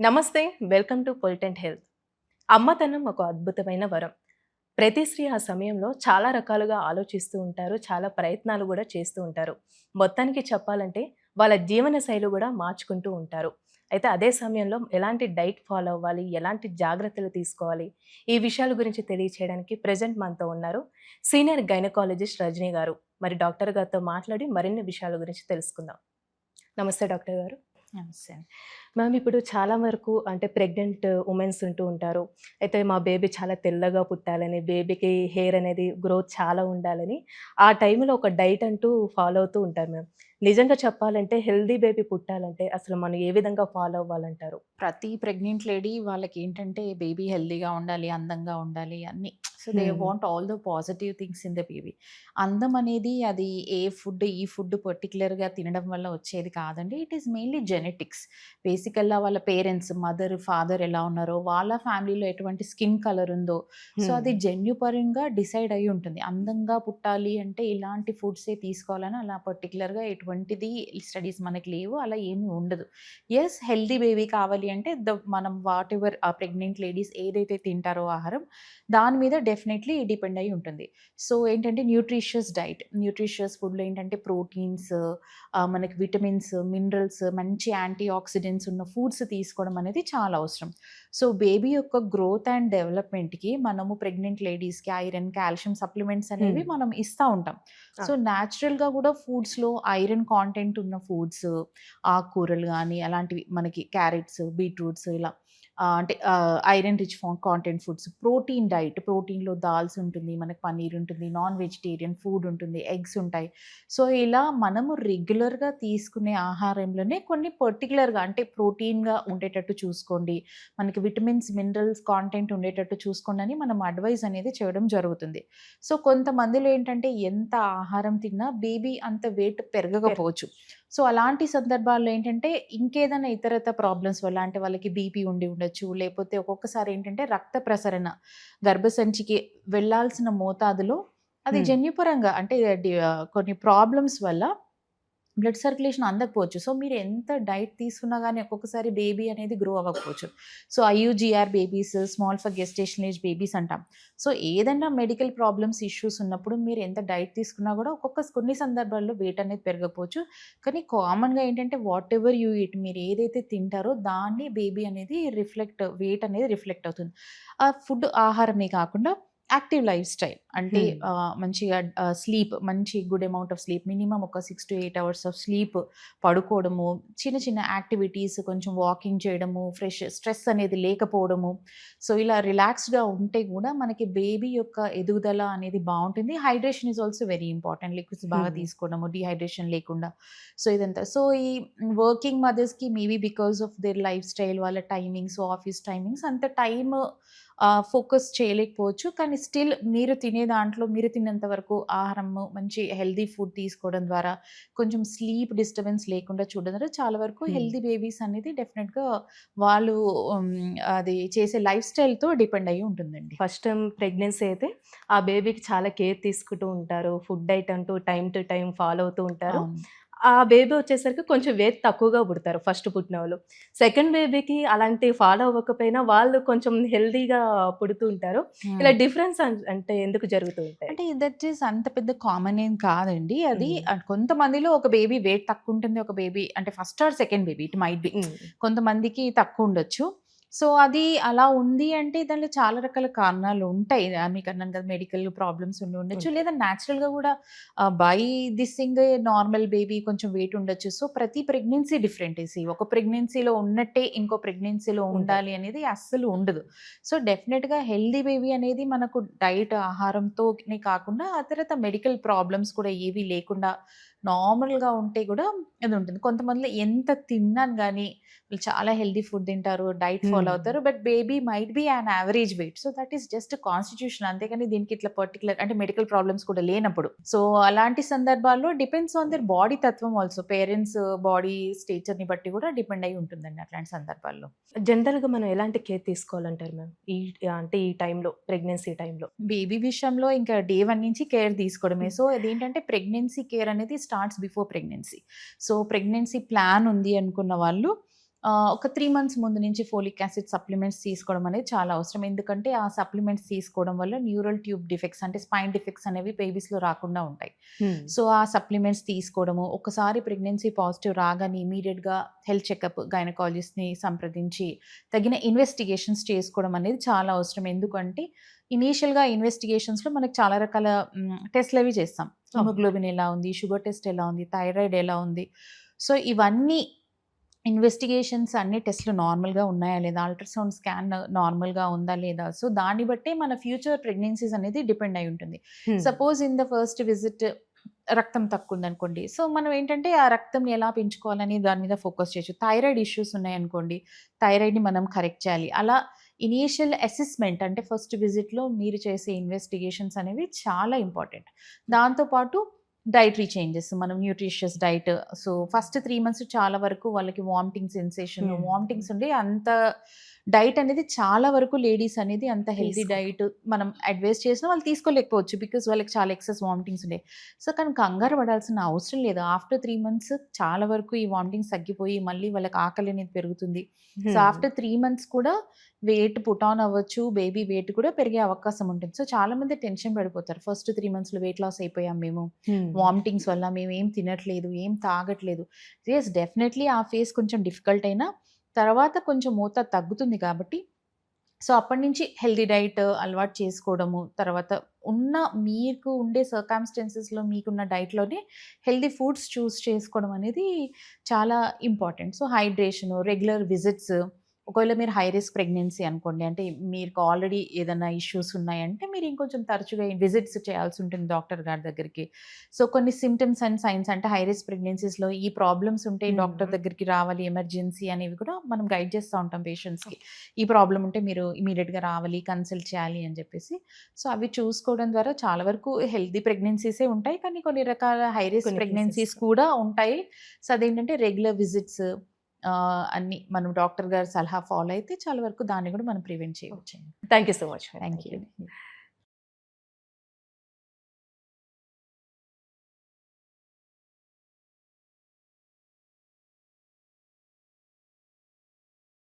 నమస్తే. Welcome to పొలిటెంట్ health. అమ్మతనం ఒక అద్భుతమైన వరం. ప్రతి స్త్రీ ఆ సమయంలో చాలా రకాలుగా ఆలోచిస్తూ ఉంటారు. చాలా ప్రయత్నాలు గూడా చేస్తూ ఉంటారు. మొత్తానికి చెప్పాలంటే వాళ్ళ జీవన శైలి గూడా మార్చుకుంటూ ఉంటారు. అయితే అదే సమయంలో ఎలాంటి డైట్ ఫాలో అవ్వాలి? ఎలాంటి జాగ్రత్తలు తీసుకోవాలి? ఈ విషయాల గురించి తెలియచేయడానికి ప్రెజెంట్ మనతో ఉన్నారు సీనియర్ గైనకాలజిస్ట్ రజని గారు. మరి డాక్టర్ గారితో మాట్లాడి మరిన్ని విషయాల గురించి తెలుసుకుందాం. నమస్తే డాక్టర్ గారు. నమస్తే. మ్యామ్ ఇప్పుడు చాలా వరకు అంటే ప్రెగ్నెంట్ ఉమెన్స్ ఉంటూ ఉంటారు. అయితే మా బేబీ చాలా తెల్లగా పుట్టాలని, బేబీకి హెయిర్ అనేది గ్రోత్ చాలా ఉండాలని, ఆ టైంలో ఒక డైట్ అంటూ ఫాలో అవుతూ ఉంటారు మ్యామ్. నిజంగా చెప్పాలంటే హెల్తీ బేబీ పుట్టాలంటే అసలు మనం ఏ విధంగా ఫాలో అవ్వాలంటారు? ప్రతి ప్రెగ్నెంట్ లేడీ వాళ్ళకేంటంటే బేబీ హెల్తీగా ఉండాలి, అందంగా ఉండాలి అన్నీ. సో, దే హ్మ్. Want all the positive things in the baby. అందం అనేది అది ఏ ఫుడ్, ఈ ఫుడ్ పర్టిక్యులర్‌గా తినడం వల్ల వచ్చేది కాదండి. It is mainly genetics. బేసికల్‌గా వాళ్ళ పేరెంట్స్, మదర్, ఫాదర్ ఎలా ఉన్నారో, వాళ్ళ ఫ్యామిలీలో ఎటువంటి స్కిన్ కలర్ ఉందో, సో, హ్మ్. అది జన్యుపరంగా డిసైడ్ అయ్యి ఉంటుంది. అందంగా పుట్టాలి అంటే ఇలాంటి ఫుడ్సే తీసుకోవాలని అలా పర్టిక్యులర్‌గా ఎటువంటిది స్టడీస్ మనకి లేవు. అలా ఏమీ ఉండదు. యెస్, హెల్తీ బేబీ కావాలి అంటే మనం వాటెవర్ ఆ ప్రెగ్నెంట్ లేడీస్ ఏదైతే తింటారో ఆహారం, దాని మీద డెఫినైట్‌లీ డిపెండ్ అయ్యి ఉంటుంది. సో, ఏంటంటే న్యూట్రిషియస్ డైట్. న్యూట్రిషియస్ ఫుడ్‌లో ఏంటంటే ప్రోటీన్స్, మనకి విటమిన్స్, మినరల్స్, మంచి యాంటీ ఆక్సిడెంట్స్ ఉన్న ఫుడ్స్ తీసుకోవడం అనేది చాలా అవసరం. సో, బేబీ యొక్క గ్రోత్ అండ్ డెవలప్‌మెంట్‌కి మనము ప్రెగ్నెంట్ లేడీస్‌కి ఐరన్, కాల్షియం సప్లిమెంట్స్ అనేవి హ్మ్. మనం ఇస్తా ఉంటాం. ఆ! సో, నేచురల్‌గా గూడా ఫుడ్స్‌లో ఐరన్ కాంటెంట్ ఉన్న ఫుడ్స్, ఆకుకూరలు గానీ అలాంటివి మనకి క్యారెట్స్, బీట్రూట్స్ ఇలా అంటే iron rich content foods, protein diet. ప్రోటీన్‌లో దాల్స్ ఉంటుంది, మనకి పన్నీర్ ఉంటుంది, నాన్ వెజిటేరియన్ ఫుడ్ ఉంటుంది, ఎగ్స్ ఉంటాయి. సో, ఇలా మనము రెగ్యులర్‌గా తీసుకునే ఆహారంలోనే కొన్ని పర్టిక్యులర్‌గా అంటే ప్రోటీన్‌గా ఉండేటట్టు చూసుకోండి. మనకి విటమిన్స్, మినరల్స్ కాంటెంట్ ఉండేటట్టు చూసుకోండని మనం అడ్వైస్ అనేది చేయడం జరుగుతుంది. సో, కొంతమందిలో ఏంటంటే ఎంత ఆహారం తిన్నా బేబీ అంత వెయిట్ పెర్ పెరగకపోవచ్చు. సో, అలాంటి సందర్భాల్లో ఏంటంటే ఇంకేదైనా ఇతరత్ర ప్రాబ్లమ్స్ వల్ల అంటే వాళ్ళకి బీపీ ఉండి ఉండొచ్చు. లేపోతే ఒక్కొక్కసారి ఏంటంటే రక్త ప్రసరణ గర్భసంచికి వెళ్ళాల్సిన మోతాదులో అది హ్మ్. జన్యుపరంగా అంటే కొన్ని ప్రాబ్లమ్స్ వల్ల బ్లడ్ సర్క్యులేషన్ అందకపోవచ్చు. సో, మీరు ఎంత డైట్ తీసుకున్నా గాని ఒక్కొక్కసారి బేబీ అనేది గ్రో అవ్వకపోవచ్చు. So, IUGR babies, small for gestational age babies అంటాం. సో, ఏదన్నా మెడికల్ ప్రాబ్లమ్స్, ఇష్యూస్ ఉన్నప్పుడు మీరు ఎంత డైట్ తీసుకున్నా గూడా కొన్ని సందర్భాల్లో వెయిట్ అనేది పెరగకపోవచ్చు. కానీ కామన్‌గా ఏంటంటే వాటెవర్ యూ ఈట్, మీరు ఏదైతే తింటారో దాన్ని బేబీ అనేది వెయిట్ అనేది రిఫ్లెక్ట్ అవుతుంది. ఆ ఫుడ్ ఆహారమే కాకుండా యాక్టివ్ లైఫ్ స్టైల్ అంటే హ్మ్. మంచిగా స్లీప్, మంచి good amount of sleep, minimum ఒక 6-8 అవర్స్ ఆఫ్ స్లీప్ పడుకోవడము, చిన్న చిన్న యాక్టివిటీస్, కొంచెం వాకింగ్ చేయడము, స్ట్రెస్ అనేది లేకపోవడము. సో, ఇలా రిలాక్స్డ్‌గా ఉంటే గూడా మనకి బేబీ యొక్క ఎదుగుదల అనేది బావుంటుంది. Hydration is also very important. Liquids బాగా హ్మ్. తీసుకోవడము, డీహైడ్రేషన్ లేకుండా. సో, ఇదంతా. సో, ఈ వర్కింగ్ మదర్స్‌కి maybe because of their life style timings, office timings అంత టైమ్ ఫోకస్ చేయలేకపోవచ్చు. కానీ స్టిల్ మీరు తినే దాంట్లో మీరు తిన్నంత వరకు ఆహారము, మంచి హెల్తీ ఫుడ్ తీసుకోవడం ద్వారా, కొంచెం స్లీప్ డిస్టర్బెన్స్ లేకుండా చూడడం ద్వారా చాలా వరకు హ్మ్. హెల్తీ బేబీస్ అనేది డెఫినిట్‌గా వాళ్ళు హ్మ్, అది చేసే లైఫ్ స్టైల్‌తో డిపెండ్ అయ్యి ఉంటుందండి. ఫస్ట్ టైమ్ ప్రెగ్నెన్సీ అయితే ఆ బేబీకి చాలా కేర్ తీసుకుంటూ ఉంటారు. ఫుడ్ డైట్ అంటూ టైమ్ టు టైమ్ ఫాలో అవుతూ ఉంటారు. అవును. ఆ బేబీ వచ్చేసరికి కొంచెం వెయిట్ తక్కువగా పుడతారు ఫస్ట్ పుట్టినోళ్ళు. సెకండ్ బేబీకి అలాంటి ఫాలో అవ్వకపోయినా వాళ్ళు కొంచెం హెల్తీగా పుడుతూ ఉంటారు. హ్మ్. ఇలా డిఫరెన్స్ అంటే ఎందుకు జరుగుతూ ఉంటాయి? అంటే దట్ ఈస్ అంత పెద్ద కామన్ ఏం కాదండి. అది హ్మ్. కొంతమందిలో ఒక బేబీ వెయిట్ తక్కువుంటుంది. ఒక బేబీ అంటే first or second baby it might be. Hmm. కొంతమందికి తక్కువుండొచ్చు. సో, అది అలా ఉంది అంటే దాంట్లో చాలా రకాల కారణాలు ఉంటాయి. మీకన్నాను కదా! మెడికల్ ప్రాబ్లమ్స్ ఉండి ఉండొచ్చు. ఉంటాయి. లేదా నేచురల్‌గా గూడా by this thing normal baby కొంచెం వెయిట్ ఉండొచ్చు. సో, ప్రతి ప్రెగ్నెన్సీ డిఫరెంట్. ఒక ప్రెగ్నెన్సీలో ఉన్నట్టే ఇంకో ప్రెగ్నెన్సీలో ఉండదు. ఉండాలి అనేది అస్సలు ఉండదు. సో, డెఫినిట్‌గా హెల్తీ బేబీ అనేది మనకు డైట్, ఆహారంతోనే కాకుండా ఆ తర్వాత మెడికల్ ప్రాబ్లమ్స్ కూడా ఏవి లేకుండా నార్మల్‌గా ఉంటే గూడా ఇది ఉంటుంది. కొంతమందిలో ఎంత తిన్నాను గానీ వీళ్ళు చాలా హెల్తీ ఫుడ్ తింటారు, డైట్ ఫాలో హ్మ్. అవుతారు. But baby might be an average wait. So, that is just constitution. అంతేగాని దీనికి ఇట్లా పర్టిక్యులర్ అంటే మెడికల్ ప్రాబ్లమ్స్ కూడా లేనప్పుడు. సో, అలాంటి సందర్భాల్లో డిపెండ్స్ ఆన్ దేర్ బాడీ తత్వం ఆల్సో. పేరెంట్స్ బాడీ స్టేచర్‌ని బట్టి గూడా డిపెండ్ అయ్యి ఉంటుందండి అట్లాంటి సందర్భాల్లో. జనరల్‌గా మనం ఎలాంటి కేర్ తీసుకోవాలంటారు మ్యామ్? అంటే ఈ టైంలో ప్రెగ్నెన్సీ టైంలో? బేబీ విషయంలో ఇంకా డే 1 నుంచి కేర్ తీసుకోవడమే. సో, అదేంటంటే ప్రెగ్నెన్సీ కేర్ అనేది starts before pregnancy. So, pregnancy plan ఉంది అనుకున్న వాళ్ళు ఒక 3 మంత్స్ ముందు నుంచి ఫోలిక్ యాసిడ్ సప్లిమెంట్స్ తీసుకోవడం అనేది చాలా అవసరం. ఎందుకంటే ఆ సప్లిమెంట్స్ తీసుకోవడం వల్ల న్యూరల్ ట్యూబ్ డిఫెక్ట్స్ అంటే స్పైన్ డిఫెక్ట్స్ అనేవి బేబీస్‌లో రాకుండా ఉంటాయి. సో, ఆ సప్లిమెంట్స్ తీసుకోవడము, ఒకసారి ప్రెగ్నెన్సీ పాజిటివ్ రాగానే ఇమ్మీడియేట్‌గా హెల్త్ చెకప్ గైనకాలజిస్ట్‌ని సంప్రదించి తగిన ఇన్వెస్టిగేషన్స్ చేసుకోవడం అనేది చాలా అవసరం. ఎందుకంటే ఇనీషియల్‌గా ఇన్వెస్టిగేషన్స్‌లో మనకు చాలా రకాల టెస్ట్‌లవి చేస్తాం. హిమోగ్లోబిన్ ఎలా ఉంది? షుగర్ టెస్ట్ ఎలా ఉంది? థైరాయిడ్ ఎలా ఉంది? సో, ఇవన్నీ ఇన్వెస్టిగేషన్స్ అన్ని టెస్ట్‌లు నార్మల్‌గా ఉన్నాయా లేదా? అల్ట్రాసౌండ్ స్కాన్ నార్మల్‌గా ఉందా లేదా? సో, దాన్ని బట్టే మన ఫ్యూచర్ ప్రెగ్నెన్సీస్ అనేది డిపెండ్ అయి ఉంటుంది. Suppose in the first visit రక్తం తక్కువుందనుకోండి. సో, మనం ఏంటంటే ఆ రక్తంని ఎలా పెంచుకోవాలని దాని మీద ఫోకస్ చేయొచ్చు. థైరాయిడ్ ఇష్యూస్ ఉన్నాయనుకోండి, థైరాయిడ్‌ని మనం కరెక్ట్ చేయాలి. అలా ఇనీషియల్ అసెస్‌మెంట్ అంటే ఫస్ట్ విజిట్‌లో మీరు చేసే ఇన్వెస్టిగేషన్స్ అనేవి చాలా ఇంపార్టెంట్. దాంతో పాటు డైటరీ చేంజెస్ మనం nutritious diet. So, first 3 months చాలా వరకు వాళ్ళకి వామిటింగ్ సెన్సేషన్, వామిటింగ్స్ ఉండి అంత డైట్ అనేది చాలా వరకు లేడీస్ అనేది అంత హెల్తీ డైట్ మనం అడ్వైస్ చేసినా వాళ్ళు తీసుకోలేకపోవచ్చు. బికాజ్ వాళ్ళకి చాలా ఎక్సెస్ వామిటింగ్స్ ఉండే. సో, కానీ కంగారు పడాల్సిన అవసరం లేదు. ఆఫ్టర్ 3 మంత్స్ చాలా వరకు ఈ వామిటింగ్స్ తగ్గిపోయి మళ్ళీ వాళ్ళకి ఆకలి అనేది పెరుగుతుంది. సో, ఆఫ్టర్ 3 మంత్స్ కూడా వెయిట్ పుట్ ఆన్ అవ్వచ్చు. బేబీ వెయిట్ కూడా పెరిగే అవకాశం ఉంటుంది. సో, చాలామంది టెన్షన్ పడిపోతారు. ఫస్ట్ 3 మంత్స్‌లో వెయిట్ లాస్ అయిపోయాం మేము. వామిటింగ్స్ వల్ల మేమేం తినట్లేదు, ఏం తాగట్లేదు. యెస్, డెఫినెట్‌లీ ఆ ఫేజ్ కొంచెం డిఫికల్ట్ అయినా తర్వాత కొంచెం మోతాదు తగ్గుతుంది కాబట్టి, సో, అప్పటినుంచి హెల్తీ డైట్ అలవాటు చేసుకోవడము, తర్వాత ఉన్న మీకు ఉండే సర్కమ్‌స్టాన్సెస్‌లో మీకున్న డైట్‌లోనే హెల్తీ ఫుడ్స్ చూస్ చేసుకోవడం అనేది చాలా ఇంపార్టెంట్. సో, హైడ్రేషను, రెగ్యులర్ విజిట్స్ ఒకవేళ మీరు హై రిస్క్ ప్రెగ్నెన్సీ అనుకోండి. అంటే మీకు ఆల్రెడీ ఏదన్నా ఇష్యూస్ ఉన్నాయంటే మీరు ఇంకొంచెం తరచుగా విజిట్స్ చేయాల్సి ఉంటుంది డాక్టర్ గారి దగ్గరికి. సో, కొన్ని సింప్టమ్స్ అండ్ సైన్స్ అంటే హై రిస్క్ ప్రెగ్నెన్సీస్‌లో ఈ ప్రాబ్లమ్స్ ఉంటే డాక్టర్ దగ్గరికి రావాలి ఎమర్జెన్సీ అనేవి కూడా మనం గైడ్ చేస్తూ ఉంటాం పేషెంట్స్‌కి. ఈ ప్రాబ్లమ్ ఉంటే మీరు ఇమ్మీడియేట్‌గా రావాలి, కన్సల్ట్ చేయాలి అని చెప్పేసి. సో, అవి చూసుకోవడం ద్వారా చాలా వరకు హెల్తీ ప్రెగ్నెన్సీసే ఉంటాయి. కానీ కొన్ని రకాల హై రిస్క్ కొన్ని ప్రెగ్నెన్సీస్ కేసెస్. కూడా ఉంటాయి. సో, అదేంటంటే రెగ్యులర్ విజిట్స్ అన్నీ మనం డాక్టర్ గారి సలహా ఫాలో అయితే చాలా వరకు దాన్ని కూడా మనం ప్రివెంట్ చేయొచ్చండి. Thank you so much. Thank you.